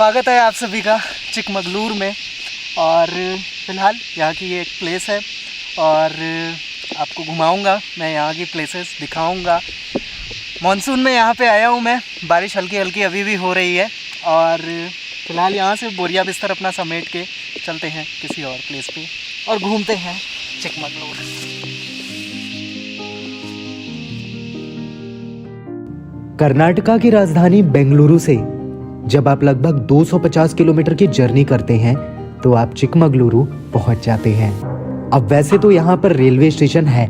स्वागत है आप सभी का चिकमगलूर में। और फ़िलहाल यहाँ की ये एक प्लेस है और आपको घुमाऊँगा मैं, यहाँ की प्लेसेस दिखाऊँगा। मॉनसून में यहाँ पे आया हूँ मैं, बारिश हल्की हल्की अभी भी हो रही है और फ़िलहाल यहाँ से बोरिया बिस्तर अपना समेट के चलते हैं किसी और प्लेस पे और घूमते हैं चिकमगलूर। कर्नाटका की राजधानी बेंगलुरु से जब आप लगभग 250 किलोमीटर की जर्नी करते हैं तो आप चिकमगलुरु पहुंच जाते हैं। अब वैसे तो यहाँ पर रेलवे स्टेशन है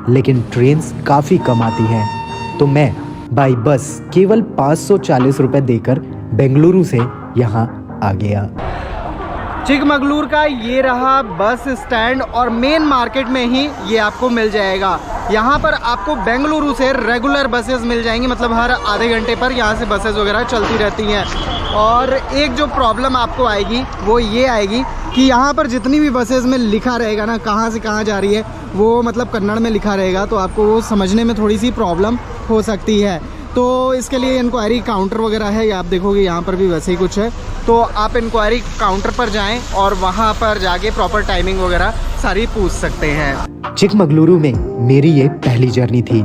लेकिन ट्रेन्स काफ़ी कम आती हैं, तो मैं बाई बस केवल 540 रुपए देकर बेंगलुरु से यहाँ आ गया। चिकमगलूर का ये रहा बस स्टैंड और मेन मार्केट में ही ये आपको मिल जाएगा। यहाँ पर आपको बेंगलुरु से रेगुलर बसेस मिल जाएंगी, मतलब हर आधे घंटे पर यहाँ से बसेस वगैरह चलती रहती हैं। और एक जो प्रॉब्लम आपको आएगी वो ये आएगी कि यहाँ पर जितनी भी बसेस में लिखा रहेगा ना कहाँ से कहाँ जा रही है, वो मतलब कन्नड़ में लिखा रहेगा, तो आपको वो समझने में थोड़ी सी प्रॉब्लम हो सकती है। तो इसके लिए इंक्वायरी काउंटर वगैरह है, आप देखोगे यहाँ पर भी वैसे ही कुछ है, तो आप इंक्वायरी काउंटर पर जाएं और वहाँ पर जाके प्रॉपर टाइमिंग वगैरह सारी पूछ सकते हैं। चिकमगलुरु में मेरी ये पहली जर्नी थी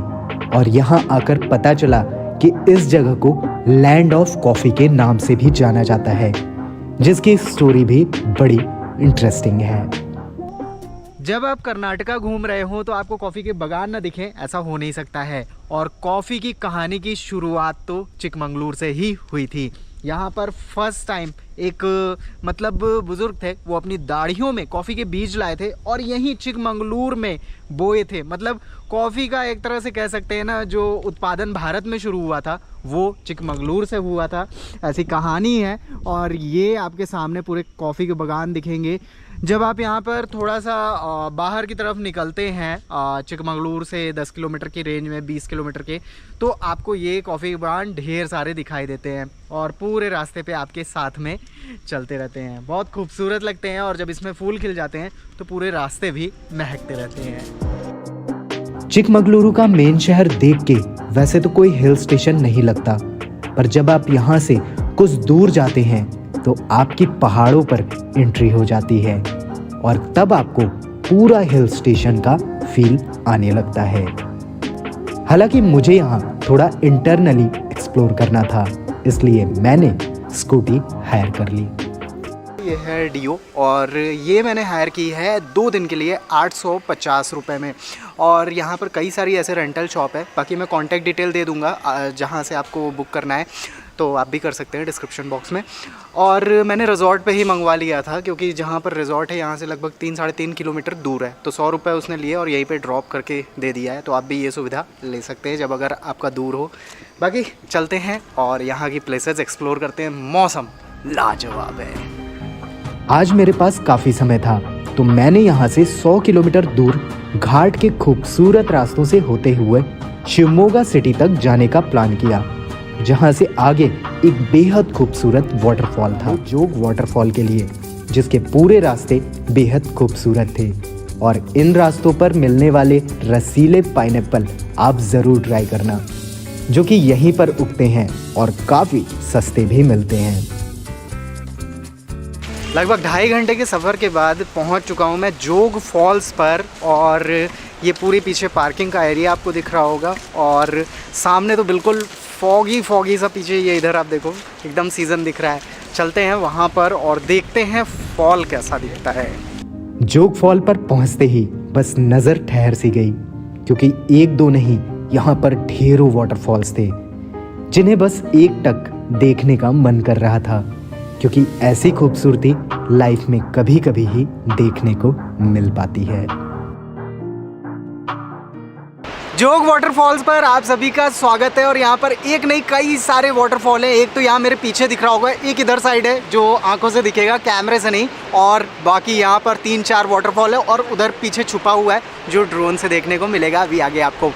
और यहाँ आकर पता चला कि इस जगह को लैंड ऑफ कॉफी के नाम से भी जाना जाता है, जिसकी स्टोरी भी बड़ी इंटरेस्टिंग है। जब आप कर्नाटका घूम रहे हो तो आपको कॉफ़ी के बागान ना दिखें, ऐसा हो नहीं सकता है। और कॉफ़ी की कहानी की शुरुआत तो चिकमगलूर से ही हुई थी। यहाँ पर फर्स्ट टाइम एक मतलब बुजुर्ग थे, वो अपनी दाढ़ियों में कॉफ़ी के बीज लाए थे और यहीं चिकमगलूर में बोए थे। मतलब कॉफ़ी का एक तरह से कह सकते हैं ना, जो उत्पादन भारत में शुरू हुआ था वो चिकमगलूर से हुआ था, ऐसी कहानी है। और ये आपके सामने पूरे कॉफ़ी के बागान दिखेंगे। जब आप यहाँ पर थोड़ा सा बाहर की तरफ निकलते हैं चिकमगलूर से 10 किलोमीटर की रेंज में, 20 किलोमीटर के, तो आपको ये कॉफ़ी के बागान ढेर सारे दिखाई देते हैं और पूरे रास्ते पे आपके साथ में चलते रहते हैं। बहुत खूबसूरत लगते हैं और जब इसमें फूल खिल जाते हैं तो पूरे रास्ते भी महकते रहते हैं। चिकमगलुरु का मेन शहर देख के वैसे तो कोई हिल स्टेशन नहीं लगता, पर जब आप यहाँ से कुछ दूर जाते हैं तो आपकी पहाड़ों पर एंट्री हो जाती है और तब आपको पूरा हिल स्टेशन का फील आने लगता है। हालांकि मुझे यहाँ थोड़ा इंटरनली एक्सप्लोर करना था, इसलिए मैंने स्कूटी हायर कर ली। ये है डियो और ये मैंने हायर की है 2 दिन के लिए 850 रुपये में। और यहाँ पर कई सारी ऐसे रेंटल शॉप है, बाकी मैं कॉन्टैक्ट डिटेल दे दूँगा जहाँ से आपको बुक करना है, तो आप भी कर सकते हैं डिस्क्रिप्शन बॉक्स में। और मैंने रिज़ॉर्ट पे ही मंगवा लिया था क्योंकि जहाँ पर रिज़ॉर्ट है यहाँ से लगभग 3-3.5 किलोमीटर दूर है, तो 100 रुपये उसने लिए और यहीं पे ड्रॉप करके दे दिया है। तो आप भी ये सुविधा ले सकते हैं जब अगर आपका दूर हो। बाकी चलते हैं और यहाँ की प्लेसेस एक्सप्लोर करते हैं। मौसम लाजवाब है। आज मेरे पास काफ़ी समय था तो मैंने यहाँ से 100 किलोमीटर दूर घाट के खूबसूरत रास्तों से होते हुए शिवमोगा सिटी तक जाने का प्लान किया, जहाँ से आगे एक बेहद खूबसूरत वाटरफॉल था, जोग वाटरफॉल के लिए, जिसके पूरे रास्ते बेहद खूबसूरत थे। और इन रास्तों पर मिलने वाले रसीले पाइनएप्पल आप ज़रूर ट्राई करना, जो कि यहीं पर उगते हैं और काफ़ी सस्ते भी मिलते हैं। लगभग 2.5 घंटे के सफ़र के बाद पहुंच चुका हूं मैं जोग फॉल्स पर। और ये पूरी पीछे पार्किंग का एरिया आपको दिख रहा होगा और सामने तो बिल्कुल फॉगी सा पीछे ये इधर आप देखो एकदम सीज़न दिख रहा है। चलते हैं वहाँ पर और देखते हैं फॉल कैसा दिखता है। जोग फॉल पर पहुँचते ही बस नज़र ठहर सी गई, क्योंकि 1-2 नहीं, यहाँ पर ढेरों वाटरफॉल्स थे जिन्हें बस एक टक देखने का मन कर रहा था, क्योंकि ऐसी खूबसूरती लाइफ में कभी कभी ही देखने को मिल पाती है। जोग वाटरफॉल्स पर आप सभी का स्वागत है। और यहाँ पर एक नहीं कई सारे वाटरफॉल हैं। एक तो यहाँ मेरे पीछे दिख रहा होगा, एक इधर साइड है जो आंखों से दिखेगा, कैमरे से नहीं, और बाकी यहाँ पर 3-4 वाटरफॉल है और उधर पीछे छुपा हुआ है जो ड्रोन से देखने को मिलेगा अभी आगे आपको।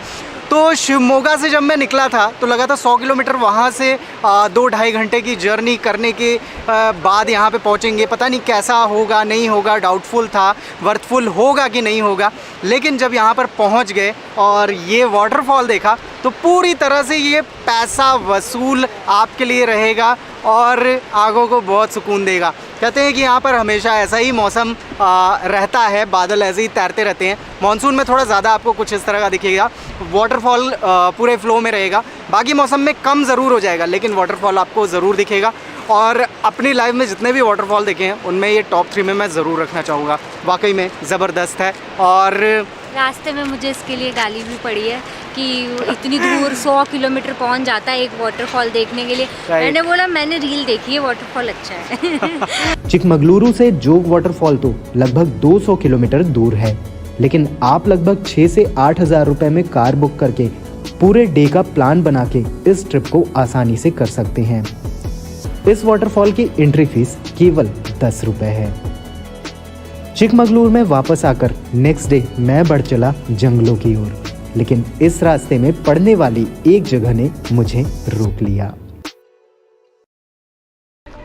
तो शिवमोगा से जब मैं निकला था तो लगा था 100 किलोमीटर वहाँ से 2-2.5 घंटे की जर्नी करने के बाद यहाँ पे पहुँचेंगे। पता नहीं कैसा होगा, नहीं होगा, डाउटफुल था, वर्थफुल होगा कि नहीं होगा। लेकिन जब यहाँ पर पहुँच गए और ये वाटरफॉल देखा तो पूरी तरह से ये पैसा वसूल आपके लिए रहेगा। और आँखों को बहुत सुकून देगा। कहते हैं कि यहाँ पर हमेशा ऐसा ही मौसम रहता है, बादल ऐसे ही तैरते रहते हैं। मानसून में थोड़ा ज़्यादा आपको कुछ इस तरह का दिखेगा, वाटरफॉल पूरे फ्लो में रहेगा। बाकी मौसम में कम ज़रूर हो जाएगा, लेकिन वाटरफॉल आपको ज़रूर दिखेगा। और अपनी लाइफ में जितने भी वाटरफॉल देखे हैं उनमें ये टॉप 3 में मैं ज़रूर रखना चाहूँगा। वाकई में ज़बरदस्त है। और रास्ते में मुझे इसके लिए गाली भी पड़ी है कि इतनी दूर 100 किलोमीटर कौन जाता है एक वाटरफॉल देखने के लिए। मैंने बोला मैंने रील देखी है, वाटरफॉल अच्छा है। चिकमगलुरु से जोग वाटरफॉल तो लगभग 200 किलोमीटर दूर है, लेकिन आप लगभग 6 से 8 हज़ार रुपए में कार बुक करके पूरे डे का प्लान बना के इस ट्रिप को आसानी से कर सकते हैं। इस वाटरफॉल की एंट्री फीस केवल 10 रुपए है। चिकमगलुरु में वापस आकर नेक्स्ट डे मैं बढ़ चला जंगलों की ओर, लेकिन इस रास्ते में पड़ने वाली एक जगह ने मुझे रोक लिया।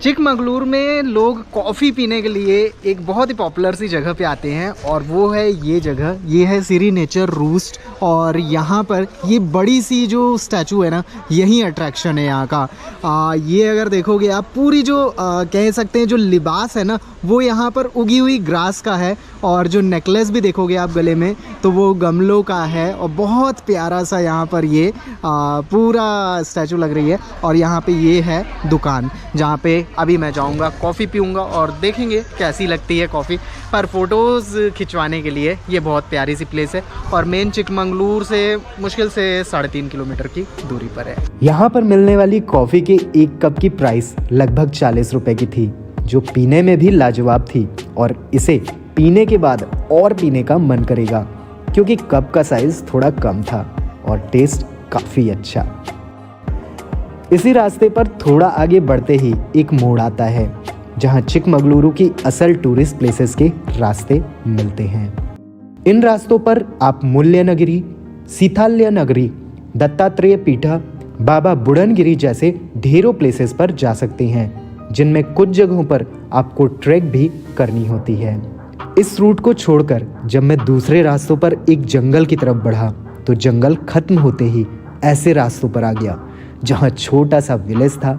चिकमगलुरु में लोग कॉफ़ी पीने के लिए एक बहुत ही पॉपुलर सी जगह पे आते हैं, और वो है ये जगह। ये है सिरी नेचर रूस्ट, और यहाँ पर ये बड़ी सी जो स्टैचू है ना, यही अट्रैक्शन है यहाँ का। ये अगर देखोगे आप, पूरी जो कह सकते हैं जो लिबास है ना, वो यहाँ पर उगी हुई ग्रास का है। और जो नेकलेस भी देखोगे आप गले में, तो वो गमलों का है। और बहुत प्यारा सा यहाँ पर ये पूरा स्टैचू लग रही है। और यहाँ पे ये है दुकान, जहाँ पे अभी मैं जाऊँगा, कॉफ़ी पीऊँगा और देखेंगे कैसी लगती है कॉफ़ी। पर फोटोज़ खिंचवाने के लिए ये बहुत प्यारी सी प्लेस है, और मेन चिकमगलुरु से मुश्किल से 3.5 किलोमीटर की दूरी पर है। यहाँ पर मिलने वाली कॉफ़ी के एक कप की प्राइस लगभग 40 रुपए की थी, जो पीने में भी लाजवाब थी। और इसे पीने के बाद और पीने का मन करेगा, क्योंकि कप का साइज थोड़ा कम था और टेस्ट काफ़ी अच्छा। इसी रास्ते पर थोड़ा आगे बढ़ते ही एक मोड़ आता है, जहां चिकमगलुरु की असल टूरिस्ट प्लेसेस के रास्ते मिलते हैं। इन रास्तों पर आप मुल्यनगिरी, सीथाल्यनगिरी, दत्तात्रेय पीठा, बाबा बुडनगिरी जैसे ढेरों प्लेसेस पर जा सकते हैं, जिनमें कुछ जगहों पर आपको ट्रैक भी करनी होती है। इस रूट को छोड़कर जब मैं दूसरे रास्तों पर एक जंगल की तरफ बढ़ा, तो जंगल खत्म होते ही ऐसे रास्तों पर आ गया जहां छोटा सा विलेज था,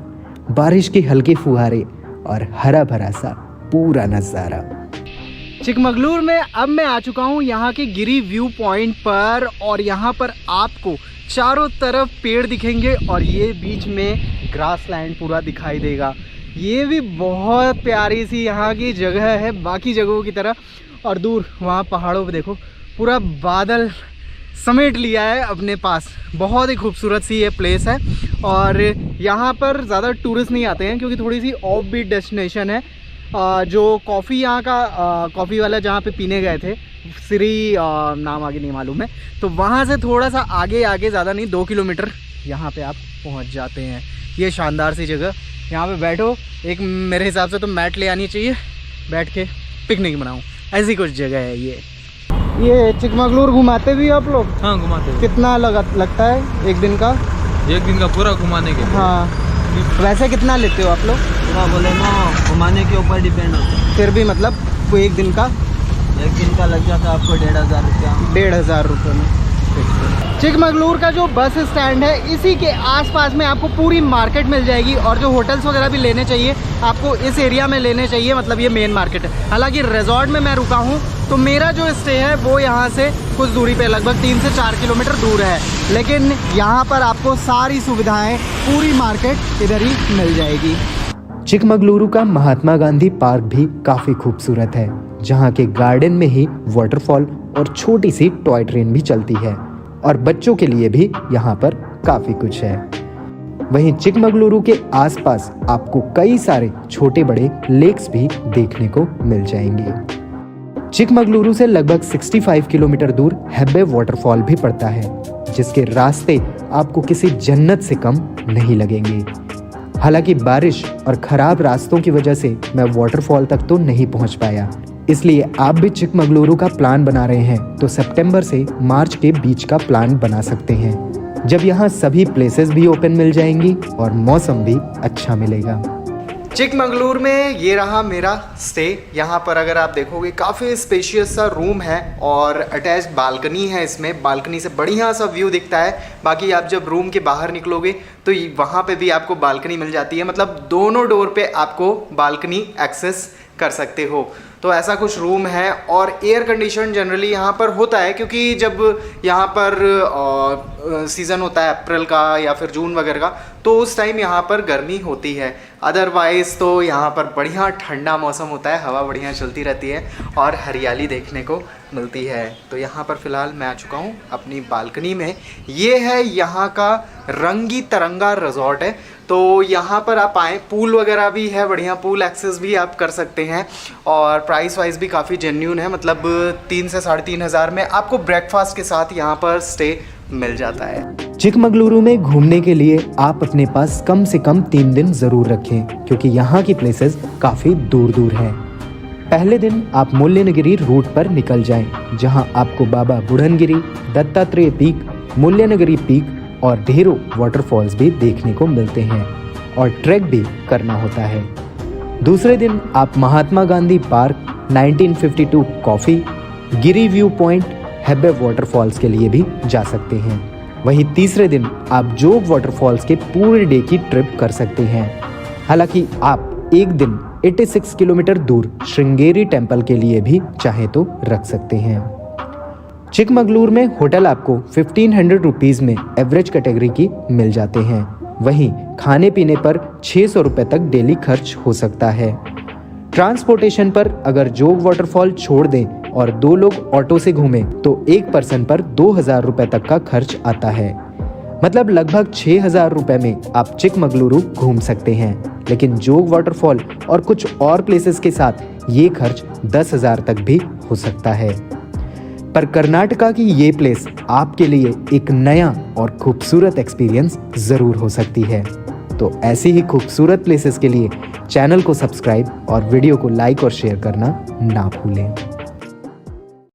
बारिश की हल्की फुहारे और हरा भरा सा पूरा नज़ारा। चिकमगलुरु में अब मैं आ चुका हूँ यहाँ के गिरी व्यू पॉइंट पर, और यहाँ पर आपको चारों तरफ पेड़ दिखेंगे और ये बीच में ग्रास लैंड पूरा दिखाई देगा। ये भी बहुत प्यारी सी यहाँ की जगह है बाकी जगहों की तरह। और दूर वहाँ पहाड़ों पे देखो, पूरा बादल समेट लिया है अपने पास। बहुत ही खूबसूरत सी ये प्लेस है, और यहाँ पर ज़्यादा टूरिस्ट नहीं आते हैं, क्योंकि थोड़ी सी ऑफ बीट डेस्टिनेशन है। जो कॉफ़ी यहाँ का कॉफ़ी वाला जहाँ पे पीने गए थे, सिरी नाम आगे नहीं मालूम है, तो वहाँ से थोड़ा सा आगे ज़्यादा नहीं 2 किलोमीटर यहाँ पे आप पहुँच जाते हैं। ये शानदार सी जगह, यहाँ पे बैठो, एक मेरे हिसाब से तो मैट ले आनी चाहिए, बैठ के पिकनिक बनाऊँ, ऐसी कुछ जगह है ये। चिकमगलुरु घुमाते भी आप लोग? हाँ घुमाते हैं। कितना लगता है एक दिन का? एक दिन का पूरा घुमाने के? हाँ। वैसे कितना लेते हो आप लोग? पूरा बोले ना, घुमाने के ऊपर डिपेंड होता है। फिर भी मतलब वो एक दिन का? एक दिन का लग जाता है आपको 1,500 रुपया। 1,500 रुपये में। चिकमगलुरु का जो बस स्टैंड है, इसी के आसपास में आपको पूरी मार्केट मिल जाएगी, और जो होटल्स वगैरह भी लेने चाहिए आपको इस एरिया में लेने चाहिए। मतलब ये मेन मार्केट है। हालांकि रिजॉर्ट में मैं रुका हूँ, तो मेरा जो स्टे है वो यहाँ से कुछ दूरी पे लगभग 3 से 4 किलोमीटर दूर है, लेकिन यहाँ पर आपको सारी सुविधाएं, पूरी मार्केट इधर ही मिल जाएगी। चिकमगलुरु का महात्मा गांधी पार्क भी काफ़ी खूबसूरत है, जहाँ के गार्डन में ही वाटरफॉल और छोटी सी टॉय ट्रेन भी चलती है, और बच्चों के लिए भी यहाँ पर काफ़ी कुछ है। वहीं चिकमगलुरु के आसपास आपको कई सारे छोटे बड़े लेक्स भी देखने को मिल जाएंगे। चिकमगलुरु से लगभग 65 किलोमीटर दूर हेब्बे वाटरफॉल भी पड़ता है, जिसके रास्ते आपको किसी जन्नत से कम नहीं लगेंगे। हालांकि बारिश और खराब रास्तों की वजह से मैं वाटरफॉल तक तो नहीं पहुंच पाया, इसलिए आप भी चिकमगलुरु का प्लान बना रहे हैं तो सितंबर से मार्च के बीच का प्लान बना सकते हैं, जब यहाँ सभी प्लेसेस भी ओपन मिल जाएंगी और मौसम भी अच्छा मिलेगा। चिकमंगलूर में ये रहा मेरा स्टे। यहाँ पर अगर आप देखोगे काफ़ी स्पेशियस सा रूम है और अटैच्ड बालकनी है। इसमें बालकनी से बढ़िया सा व्यू दिखता है। बाकी आप जब रूम के बाहर निकलोगे तो वहाँ पे भी आपको बालकनी मिल जाती है, मतलब दोनों डोर पे आपको बालकनी एक्सेस कर सकते हो। तो ऐसा कुछ रूम है और एयर कंडीशन जनरली यहाँ पर होता है, क्योंकि जब यहाँ पर सीज़न होता है अप्रैल का या फिर जून वगैरह का, तो उस टाइम यहाँ पर गर्मी होती है। अदरवाइज़ तो यहाँ पर बढ़िया ठंडा मौसम होता है, हवा बढ़िया चलती रहती है और हरियाली देखने को मिलती है। तो यहाँ पर फ़िलहाल मैं आ चुका हूँ अपनी बालकनी में। ये है यहाँ का रंगी तरंगा रिजॉर्ट है। तो यहाँ पर आप आएँ, पूल वगैरह भी है, बढ़िया पूल एक्सेस भी आप कर सकते हैं और प्राइस वाइज भी काफ़ी जेन्यून है, मतलब 3 से 3,500 में आपको ब्रेकफास्ट के साथ यहाँ पर स्टे मिल जाता है। चिकमंगलुरु में घूमने के लिए आप अपने पास कम से कम 3 दिन ज़रूर रखें, क्योंकि यहाँ की प्लेसेस काफ़ी दूर दूर हैं। पहले दिन आप मुल्यनगिरी रूट पर निकल जाएं, जहाँ आपको बाबा बुढ़नगिरी, दत्तात्रेय पीक, मुल्यनगिरी पीक और ढेरों वाटरफॉल्स भी देखने को मिलते हैं और ट्रैक भी करना होता है। दूसरे दिन आप महात्मा गांधी पार्क, 1952 कॉफ़ी, गिरी व्यू पॉइंट, हेब्बे वाटरफॉल्स के लिए भी जा सकते हैं। वहीं तीसरे दिन आप जोग वाटरफॉल्स के पूरे डे की ट्रिप कर सकते हैं। हालांकि आप एक दिन 86 किलोमीटर दूर श्रृंगेरी टेम्पल के लिए भी चाहे तो रख सकते हैं। चिकमंगलूर में होटल आपको 1500 रुपीज़ में एवरेज कैटेगरी की मिल जाते हैं। वहीं खाने पीने पर 600 रुपये तक डेली खर्च हो सकता है। ट्रांसपोर्टेशन पर अगर जोग वाटरफॉल छोड़ दें और 2 लोग ऑटो से घूमें तो एक पर्सन पर 2,000 रुपये तक का खर्च आता है। मतलब लगभग 6,000 रुपये में आप चिकमंगलुरु घूम सकते हैं। लेकिन जोग वाटरफॉल और कुछ और प्लेसेस के साथ ये खर्च 10,000 तक भी हो सकता है। पर कर्नाटका की ये प्लेस आपके लिए एक नया और खूबसूरत एक्सपीरियंस ज़रूर हो सकती है। तो ऐसी ही खूबसूरत प्लेसेस के लिए चैनल को सब्सक्राइब और वीडियो को लाइक और शेयर करना ना भूलें।